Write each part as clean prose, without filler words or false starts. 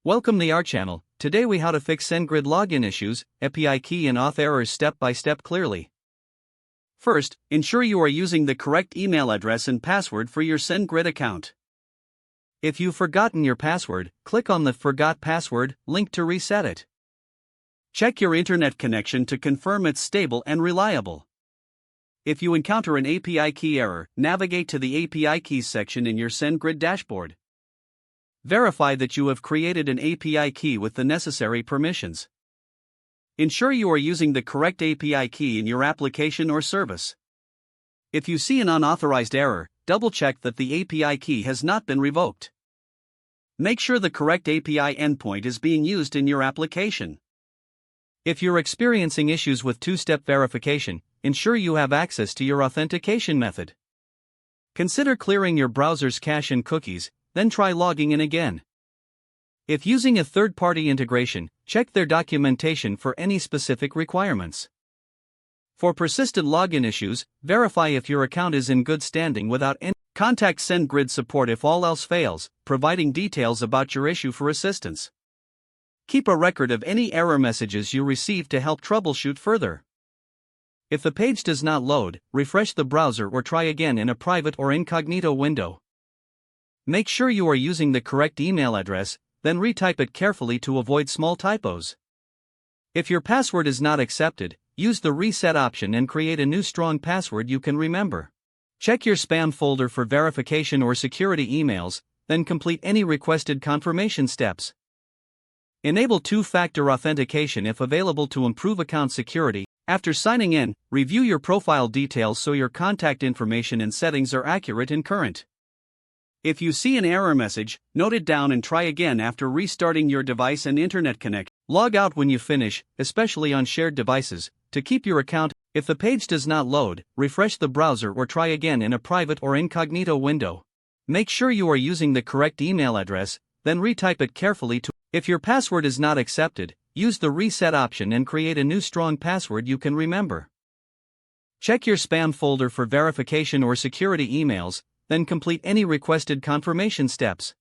Welcome to our channel. Today we how to fix SendGrid login issues, API key and auth errors step by step clearly. First, ensure you are using the correct email address and password for your SendGrid account. If you've forgotten your password, click on the Forgot Password link to reset it. Check your internet connection to confirm it's stable and reliable. If you encounter an API key error, navigate to the API keys section in your SendGrid dashboard. Verify that you have created an API key with the necessary permissions. Ensure you are using the correct API key in your application or service. If you see an unauthorized error, double-check that the API key has not been revoked. Make sure the correct API endpoint is being used in your application. If you're experiencing issues with two-step verification, ensure you have access to your authentication method. Consider clearing your browser's cache and cookies, then try logging in again. If using a third-party integration, check their documentation for any specific requirements. For persistent login issues, verify if your account is in good standing without any. Contact SendGrid support if all else fails, providing details about your issue for assistance. Keep a record of any error messages you receive to help troubleshoot further. If the page does not load, refresh the browser or try again in a private or incognito window. Make sure you are using the correct email address, then retype it carefully to avoid small typos. If your password is not accepted, use the reset option and create a new strong password you can remember. Check your spam folder for verification or security emails, then complete any requested confirmation steps. Enable two-factor authentication if available to improve account security. After signing in, review your profile details so your contact information and settings are accurate and current. If you see an error message, note it down and try again after restarting your device and internet connection. Log out when you finish, especially on shared devices, to keep your account. If the page does not load, refresh the browser or try again in a private or incognito window. Make sure you are using the correct email address, then retype it carefully to. If your password is not accepted, use the reset option and create a new strong password you can remember. Check your spam folder for verification or security emails, then complete any requested confirmation steps.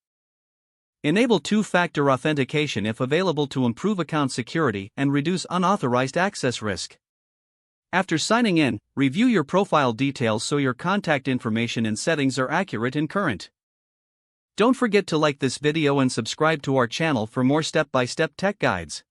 Enable two-factor authentication if available to improve account security and reduce unauthorized access risk. After signing in, review your profile details so your contact information and settings are accurate and current. Don't forget to like this video and subscribe to our channel for more step-by-step tech guides.